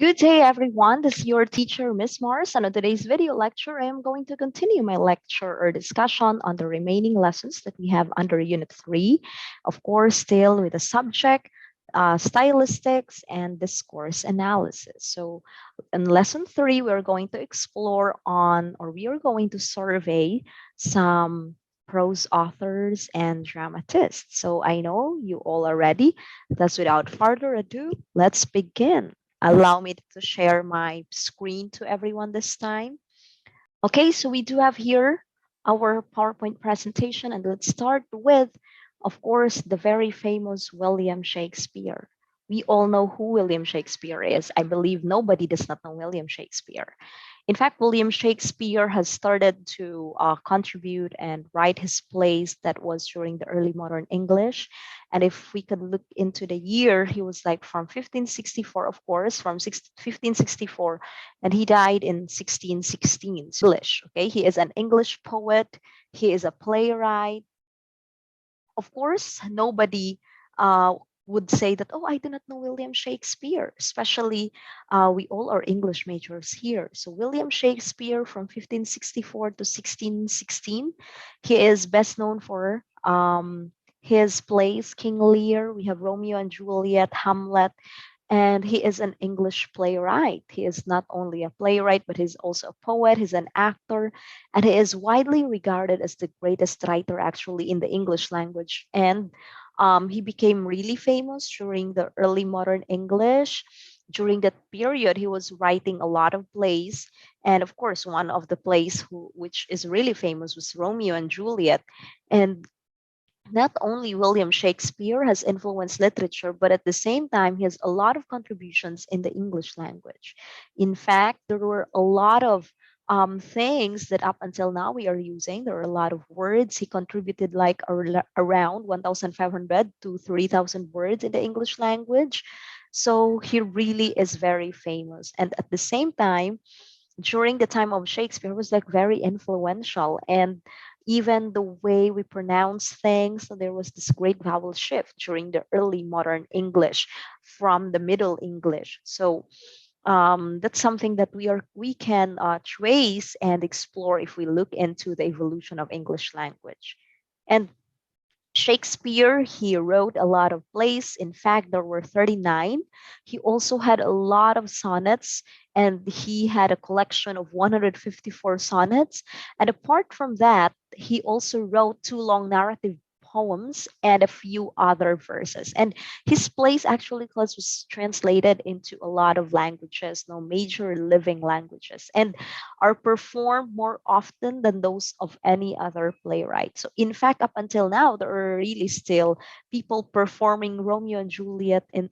Good day, everyone. This is your teacher, Miss Mars, and on today's video lecture, I am going to continue my lecture or discussion on the remaining lessons that we have under Unit 3. Of course, still with the subject, stylistics, and discourse analysis. So in Lesson 3, we're going to explore on, or we are going to survey some prose authors and dramatists. So I know you all are ready. Thus, without further ado, let's begin. Allow me to share my screen to everyone this time. Okay, so we do have here our PowerPoint presentation, and let's start with, of course, the very famous William Shakespeare. We all know who William Shakespeare is. I believe nobody does not know William Shakespeare. In fact, William Shakespeare has started to contribute and write his plays that was during the early modern English. And if we could look into the year, he was like from 1564, of course, from 1564, and he died in 1616. English, okay? He is an English poet. He is a playwright. Of course, nobody would say that, oh, I do not know William Shakespeare, especially we all are English majors here. So William Shakespeare from 1564 to 1616, he is best known for his plays, King Lear, we have Romeo and Juliet, Hamlet, and he is an English playwright. He is not only a playwright, but he's also a poet, he's an actor, and he is widely regarded as the greatest writer actually in the English language. And he became really famous during the early modern English. During that period, he was writing a lot of plays. And of course, one of the plays which is really famous was Romeo and Juliet. And not only William Shakespeare has influenced literature, but at the same time, he has a lot of contributions in the English language. In fact, there were a lot of things that up until now we are using. There are a lot of words. He contributed like around 1,500 to 3,000 words in the English language. So he really is very famous. And at the same time, during the time of Shakespeare was like very influential, and even the way we pronounce things, so there was this great vowel shift during the early modern English from the Middle English. So that's something that we can trace and explore if we look into the evolution of English language. And Shakespeare, he wrote a lot of plays. In fact, there were 39. He also had a lot of sonnets, and he had a collection of 154 sonnets. And apart from that, he also wrote two long narrative poems and a few other verses. And his plays actually was translated into a lot of languages, no major living languages, and are performed more often than those of any other playwright. So in fact, up until now, there are really still people performing Romeo and Juliet in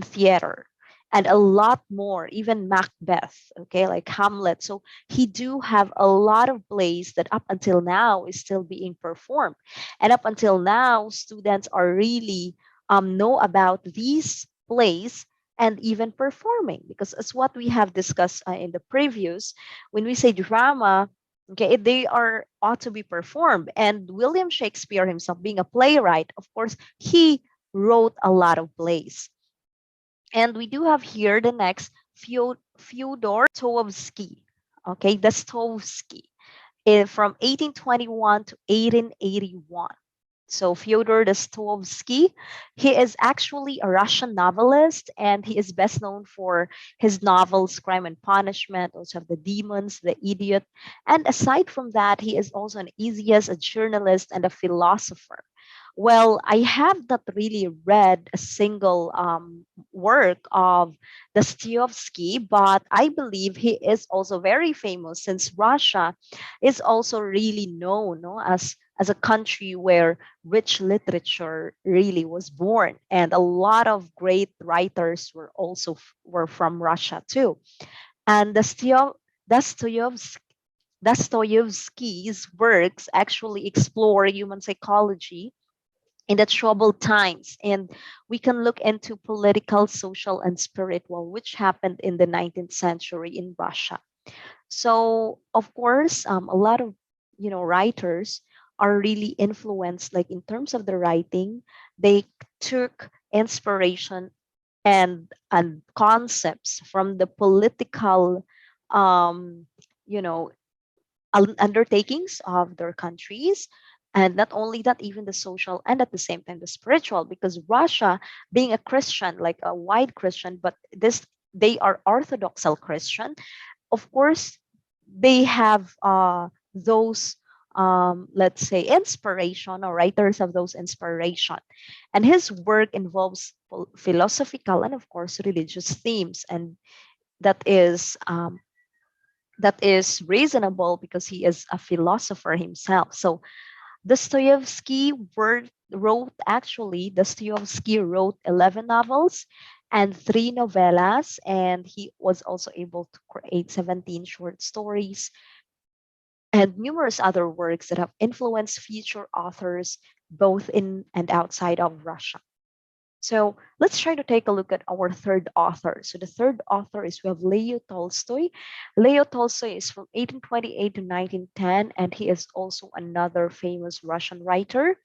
theater, and a lot more, even Macbeth, okay, like Hamlet. So he do have a lot of plays that up until now is still being performed. And up until now, students are really know about these plays and even performing, because as what we have discussed in the previous, when we say drama, okay, they are ought to be performed. And William Shakespeare himself, being a playwright, of course, he wrote a lot of plays. And we do have here the next Fyodor Dostoevsky. Okay, Dostoevsky from 1821 to 1881. So Fyodor Dostoevsky, he is actually a Russian novelist, and he is best known for his novels Crime and Punishment, also have The Demons, The Idiot. And aside from that, he is also an essayist, a journalist, and a philosopher. Well, I have not really read a single work of Dostoevsky, but I believe he is also very famous, since Russia is also really known, no, as a country where rich literature really was born, and a lot of great writers were from Russia too. And Dostoevsky's works actually explore human psychology in the troubled times, and we can look into political, social, and spiritual, which happened in the 19th century in Russia. So of course, a lot of writers are really influenced, like in terms of the writing, they took inspiration and concepts from the political um, you know undertakings of their countries. And not only that, even the social and at the same time the spiritual, because Russia, being a Christian, like a wide Christian, but this they are orthodoxal Christian, of course they have those let's say inspiration, or writers of those inspiration, and his work involves philosophical and of course religious themes. And that is um, that is reasonable because he is a philosopher himself. So Dostoevsky wrote 11 novels and 3 novellas, and he was also able to create 17 short stories and numerous other works that have influenced future authors both in and outside of Russia. So let's try to take a look at our third author. So the third author is we have Leo Tolstoy. Leo Tolstoy is from 1828 to 1910, and he is also another famous Russian writer.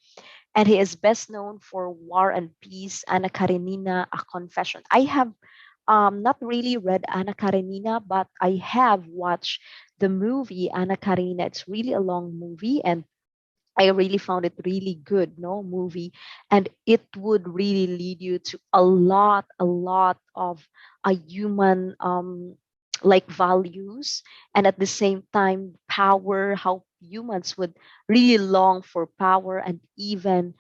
And he is best known for War and Peace, Anna Karenina, A Confession. I have not really read Anna Karenina, but I have watched the movie Anna Karenina. It's really a long movie, and I really found it really good, no movie, and it would really lead you to a lot of a human like values, and at the same time power. How humans would really long for power, and even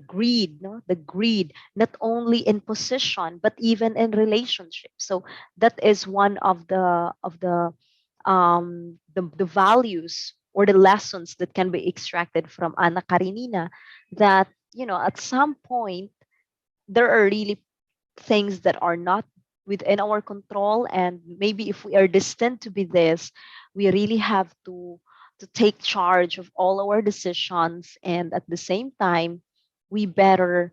greed, no, the greed not only in position but even in relationships. So that is one of the values or the lessons that can be extracted from Anna Karenina, that at some point there are really things that are not within our control, and maybe if we are destined to be this, we really have to take charge of all our decisions, and at the same time we better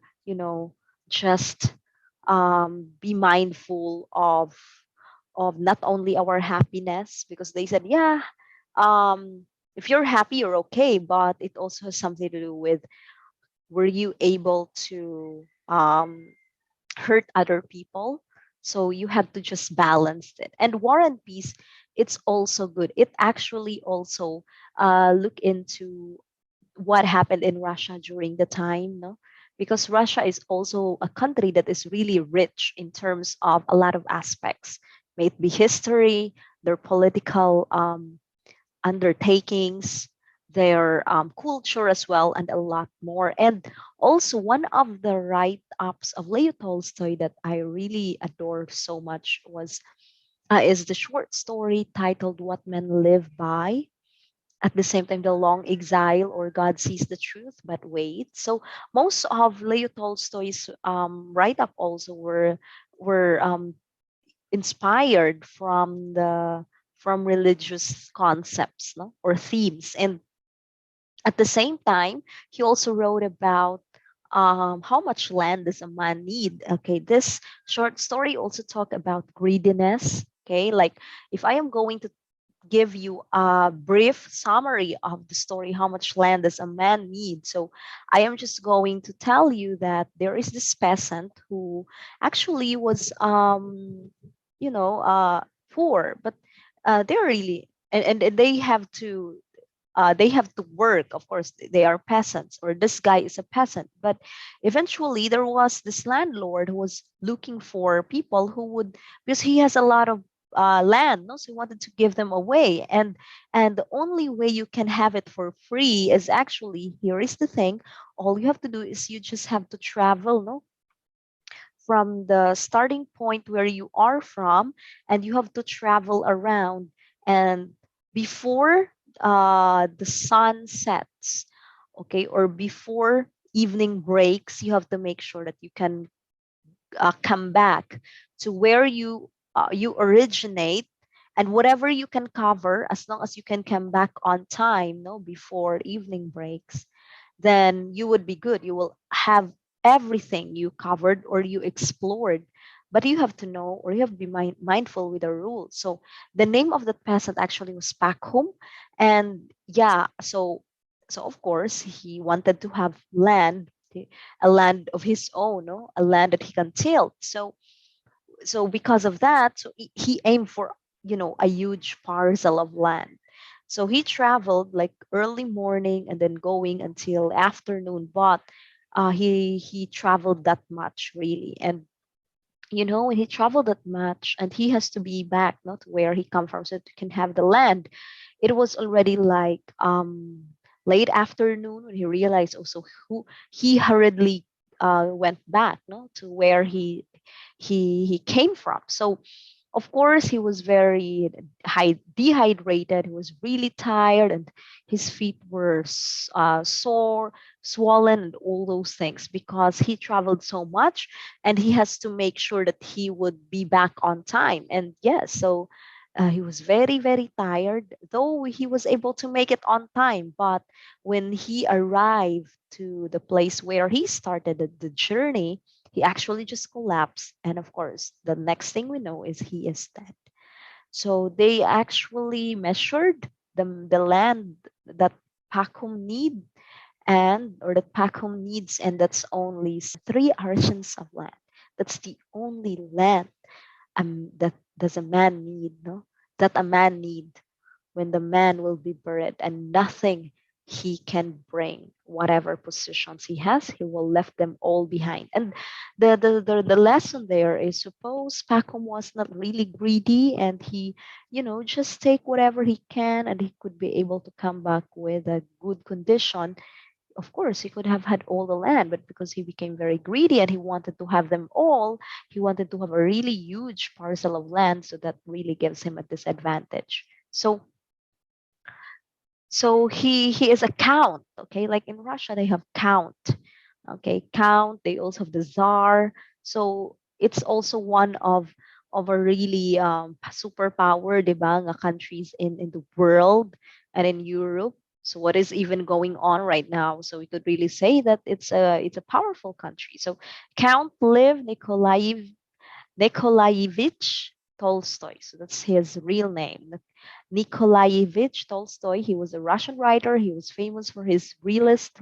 just be mindful of not only our happiness, because they said, yeah, if you're happy you're okay, but it also has something to do with, were you able to hurt other people? So you have to just balance it. And War and Peace, it's also good. It actually also look into what happened in Russia during the time, no? Because Russia is also a country that is really rich in terms of a lot of aspects, may it be history, their political undertakings, their culture as well, and a lot more. And also, one of the write ups of Leo Tolstoy that I really adore so much was is the short story titled What Men Live By. At the same time, The Long Exile, or God Sees the Truth But Wait. So most of Leo Tolstoy's write up also were inspired from religious concepts, no, or themes. And at the same time, he also wrote about how much land does a man need. Okay, this short story also talked about greediness. Okay, like if I am going to give you a brief summary of the story, how much land does a man need? So I am just going to tell you that there is this peasant who actually was you know uh poor, but they're really, and they have to work. Of course, they are peasants, or this guy is a peasant. But eventually, there was this landlord who was looking for people who would, because he has a lot of land, no? So he wanted to give them away, and the only way you can have it for free is actually, here is the thing, all you have to do is you just have to travel, no, from the starting point where you are from, and you have to travel around, and before the sun sets, okay, or before evening breaks, you have to make sure that you can come back to where you originate, and whatever you can cover, as long as you can come back on time, no, before evening breaks, then you would be good. You will have everything you covered or you explored. But you have to know, or you have to be mindful with the rules. So the name of that peasant actually was Pakhum. And yeah, so of course he wanted to have land. a land of his own, no? A land that he can tilt. So because of that, so he aimed for, a huge parcel of land. So he traveled like early morning and then going until afternoon, but he traveled that much really. And when he traveled that much and he has to be back not where he come from so that he can have the land, it was already like late afternoon when he realized also who he hurriedly went back, no, to where he came from. So of course he was very dehydrated. He was really tired, and his feet were sore, swollen, and all those things because he traveled so much, and he has to make sure that he would be back on time. And yes, so he was very, very tired, though he was able to make it on time. But when he arrived to the place where he started the journey, he actually just collapsed. And of course, the next thing we know is he is dead. So they actually measured the land that Pacum need and or that Pacum needs, and that's only 3 arshins of land. That's the only land that does a man need, no? That a man need when the man will be buried, and nothing he can bring, whatever positions he has, he will left them all behind. And the lesson there is, suppose Pacom was not really greedy and he, just take whatever he can and he could be able to come back with a good condition. Of course, he could have had all the land, but because he became very greedy and he wanted to have them all, he wanted to have a really huge parcel of land, so that really gives him a disadvantage. So he is a count, okay? Like in Russia, they have count, okay? Count. They also have the czar. So it's also one of a really superpower, diba, nga countries in the world and in Europe. So what is even going on right now? So we could really say that it's a powerful country. So Count Liv Nikolaevich Tolstoy. So that's his real name. Nikolaevich Tolstoy. He was a Russian writer. He was famous for his realist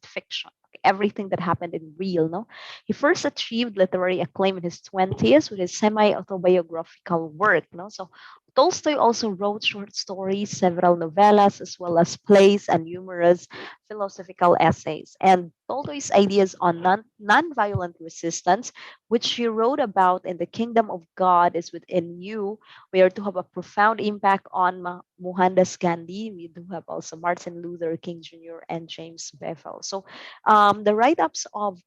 fiction. Everything that happened in real, no? He first achieved literary acclaim in his 20s with his semi-autobiographical work, no? So Tolstoy also wrote short stories, several novellas, as well as plays and numerous philosophical essays. And Tolstoy's ideas on non-violent resistance, which he wrote about in The Kingdom of God is Within You, we are to have a profound impact on Mohandas Gandhi. We do have also Martin Luther King Jr. and James Bethel. So the write-ups of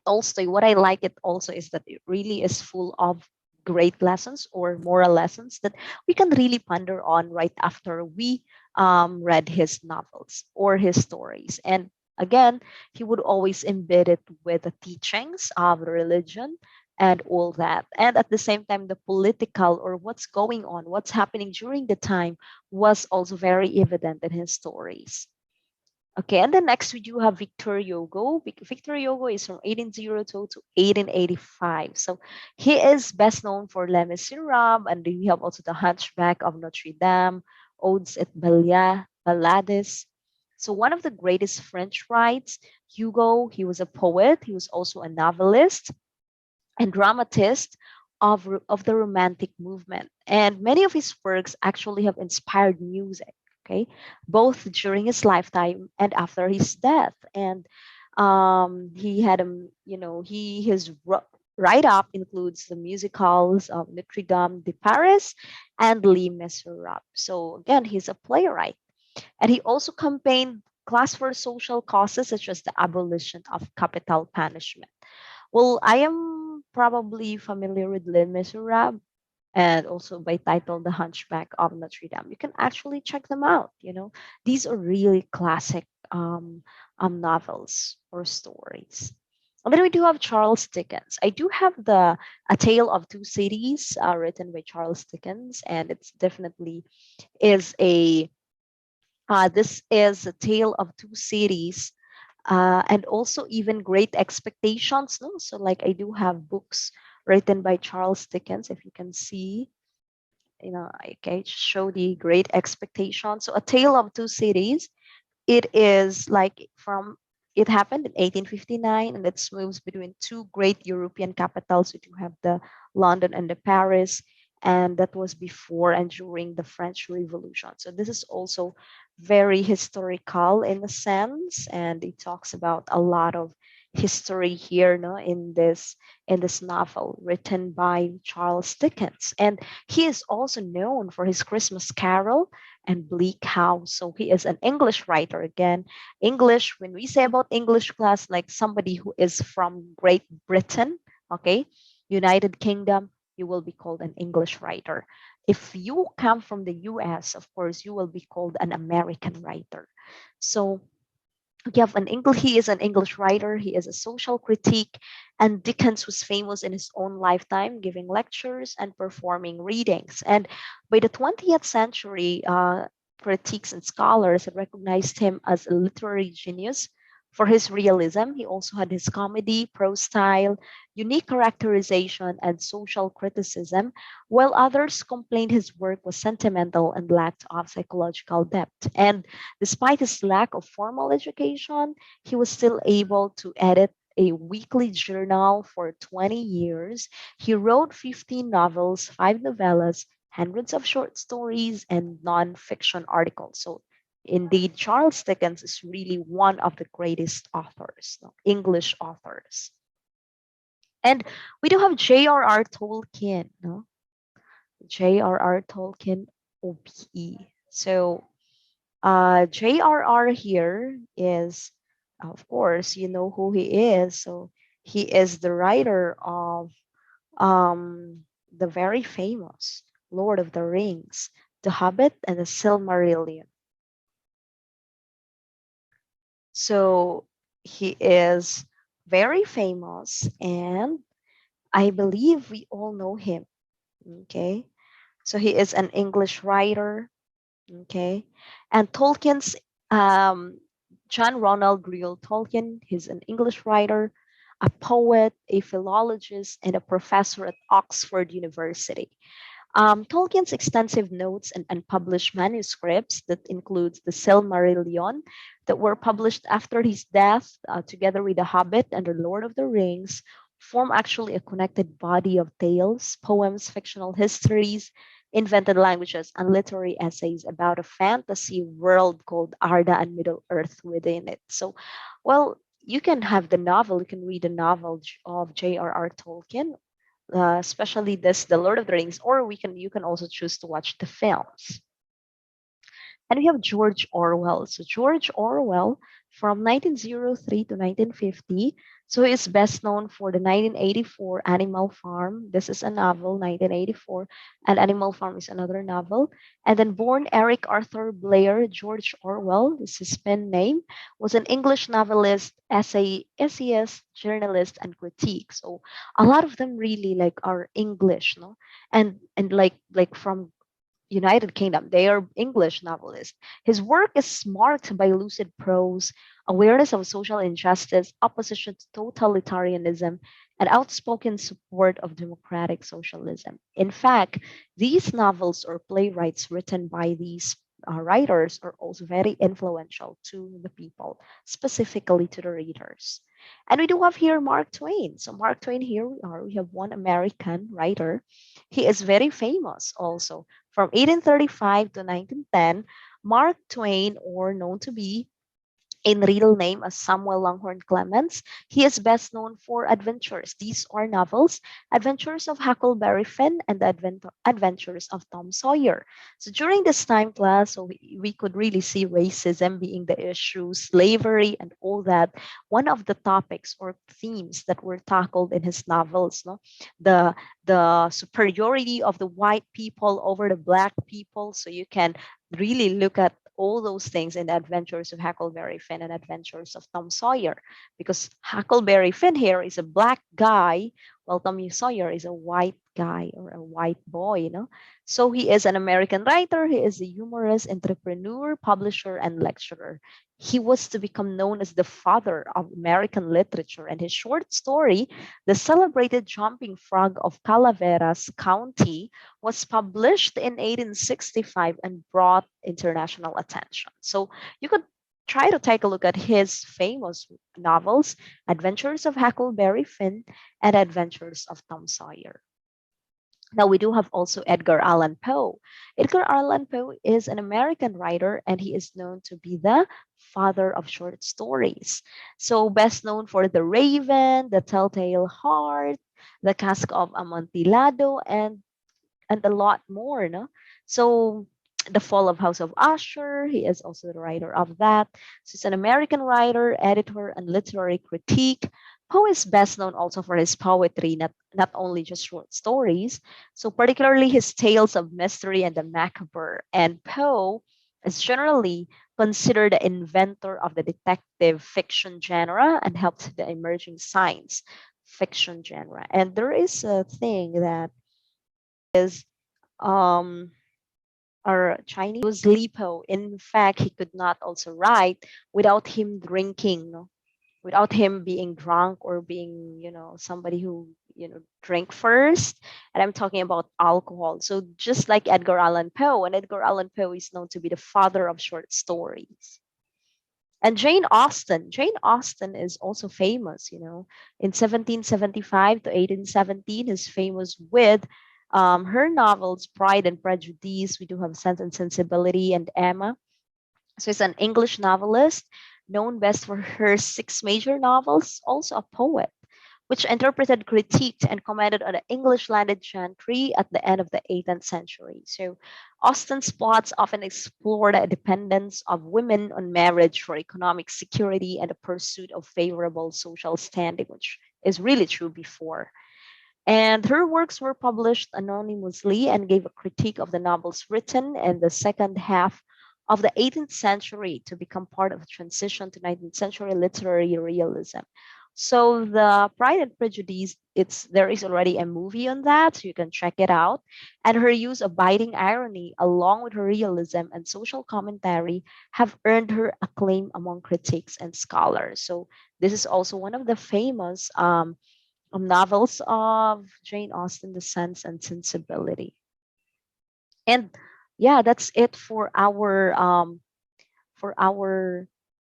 Tolstoy, what I like it also is that it really is full of great lessons or moral lessons that we can really ponder on right after we read his novels or his stories. And again, he would always embed it with the teachings of religion and all that. And at the same time, the political or what's going on, what's happening during the time was also very evident in his stories. Okay, and then next we do have Victor Hugo. Victor Hugo is from 1802 to 1885. So he is best known for Les Miserables, and we have also The Hunchback of Notre Dame, Odes et Ballades. So one of the greatest French writes, Hugo, he was a poet, he was also a novelist and dramatist of the Romantic movement. And many of his works actually have inspired music, okay, both during his lifetime and after his death. And he had, his write-up includes the musicals of Notre Dame de Paris and Les Miserables. So again, he's a playwright. And he also campaigned class for social causes such as the abolition of capital punishment. Well, I am probably familiar with Les Miserables and also by title The Hunchback of Notre Dame. You can actually check them out. These are really classic novels or stories. And then we do have Charles Dickens. I do have A Tale of Two Cities written by Charles Dickens, and it's definitely is a this is A Tale of Two Cities, and also even Great Expectations. No, so like I do have books written by Charles Dickens. If you can see, okay, show the Great Expectations. So A Tale of Two Cities. It is like from it happened in 1859, and it moves between two great European capitals. You do have the London and the Paris, and that was before and during the French Revolution. So this is also very historical in a sense, and it talks about a lot of history here, no, in this novel written by Charles Dickens. And he is also known for his Christmas Carol and Bleak House. So he is an English writer. Again, English, when we say about English class, like somebody who is from Great Britain, okay, United Kingdom, you will be called an English writer. If you come from the US, of course, you will be called an American writer. So you have he is an English writer, he is a social critique, and Dickens was famous in his own lifetime, giving lectures and performing readings. And by the 20th century, critics and scholars had recognized him as a literary genius for his realism. He also had his comedy, prose style, unique characterization, and social criticism, while others complained his work was sentimental and lacked of psychological depth. And despite his lack of formal education, he was still able to edit a weekly journal for 20 years. He wrote 15 novels, 5 novellas, hundreds of short stories, and non-fiction articles. So indeed, Charles Dickens is really one of the greatest authors, no, English authors. And we do have JRR Tolkien, no? JRR Tolkien OBE. So JRR here is, of course, you know who he is. So he is the writer of the very famous Lord of the Rings, The Hobbit, and the Silmarillion. So he is very famous, and I believe we all know him. Okay. So he is an English writer. Okay. And Tolkien's John Ronald Reuel Tolkien, he's an English writer, a poet, a philologist, and a professor at Oxford University. Tolkien's extensive notes and unpublished manuscripts that includes the Silmarillion that were published after his death, together with The Hobbit and The Lord of the Rings, form actually a connected body of tales, poems, fictional histories, invented languages, and literary essays about a fantasy world called Arda and Middle Earth within it. So, well, you can have the novel, you can read the novel of J.R.R. Tolkien, especially this the Lord of the Rings, or you can also choose to watch the films. And we have George Orwell. So George Orwell from 1903 to 1950. So he is best known for the 1984 Animal Farm. This is a novel, 1984, and Animal Farm is another novel. And then born Eric Arthur Blair, George Orwell is his pen name, was an English novelist, essayist, journalist, and critique. So a lot of them really like are English, no? And like from United Kingdom. They are English novelists. His work is marked by lucid prose, awareness of social injustice, opposition to totalitarianism, and outspoken support of democratic socialism. In fact, these novels or playwrights written by these writers are also very influential to the people, specifically to the readers. And we do have here Mark Twain. So Mark Twain, here we are. We have one American writer. He is very famous also. From 1835 to 1910, Mark Twain, or known to be in real name as Samuel Langhorne Clemens. He is best known for adventures. These are novels, Adventures of Huckleberry Finn and the Adventures of Tom Sawyer. So during this time class, so we could really see racism being the issue, slavery and all that. One of the topics or themes that were tackled in his novels, no? The superiority of the white people over the black people. So you can really look at all those things in the Adventures of Huckleberry Finn and Adventures of Tom Sawyer, because Huckleberry Finn here is a black guy, while Tom Sawyer is a white guy or a white boy, you know. So he is an American writer. He is a humorist, entrepreneur, publisher, and lecturer. He was to become known as the father of American literature, and his short story, The Celebrated Jumping Frog of Calaveras County, was published in 1865 and brought international attention. So you could try to take a look at his famous novels, Adventures of Huckleberry Finn and Adventures of Tom Sawyer. Now, we do have also Edgar Allan Poe. Edgar Allan Poe is an American writer, and he is known to be the father of short stories. So, best known for The Raven, The Telltale Heart, The Cask of Amontillado, and a lot more. No? So The Fall of House of Usher, he is also the writer of that. So he's an American writer, editor, and literary critique. Poe is best known also for his poetry, not only just short stories. So particularly his tales of mystery and the macabre. And Poe is generally considered the inventor of the detective fiction genre and helped the emerging science fiction genre. And there is a thing that is um our Chinese Lipo. In fact, he could not also write without him drinking, no? Without him being drunk or being, somebody who, drink first. And I'm talking about alcohol. So just like Edgar Allan Poe, and Edgar Allan Poe is known to be the father of short stories. And Jane Austen. Jane Austen is also famous, In 1775 to 1817, is famous with her novels Pride and Prejudice. We do have Sense and Sensibility and Emma. So it's an English novelist known best for her six major novels, also a poet, which interpreted, critiqued, and commented on the English landed gentry at the end of the 18th century. So Austen's plots often explore the dependence of women on marriage for economic security and the pursuit of favorable social standing, which is really true before. And her works were published anonymously and gave a critique of the novels written in the second half of the 18th century to become part of a transition to 19th century literary realism. So the Pride and Prejudice, there is already a movie on that, so you can check it out. And her use of biting irony, along with her realism and social commentary, have earned her acclaim among critics and scholars. So this is also one of the famous novels of Jane Austen, The Sense and Sensibility. And yeah, that's it for our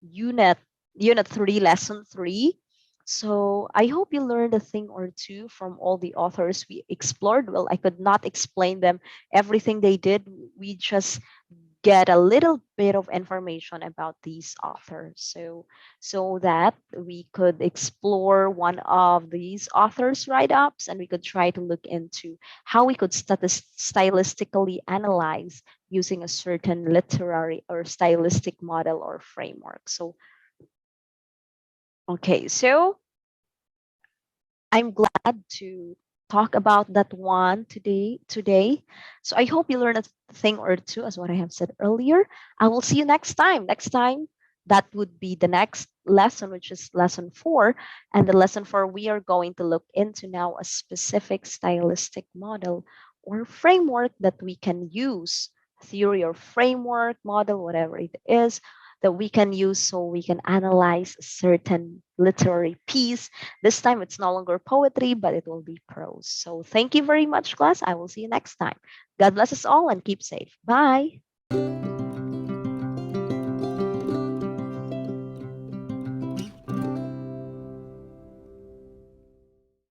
unit 3, lesson 3. So I hope you learned a thing or two from all the authors we explored. Well, I could not explain them everything they did. We just get a little bit of information about these authors, so that we could explore one of these authors write-ups, and we could try to look into how we could stylistically analyze using a certain literary or stylistic model or framework. So okay, so I'm glad to talk about that one today. So I hope you learned a thing or two, as what I have said earlier. I will see you next time. Next time, that would be the next lesson, which is lesson 4. And the lesson 4, we are going to look into now a specific stylistic model or framework that we can use, theory or framework, model, whatever it is, that we can use so we can analyze a certain literary piece. This time it's no longer poetry, but it will be prose. So thank you very much, class. I will see you next time. God bless us all and keep safe. Bye.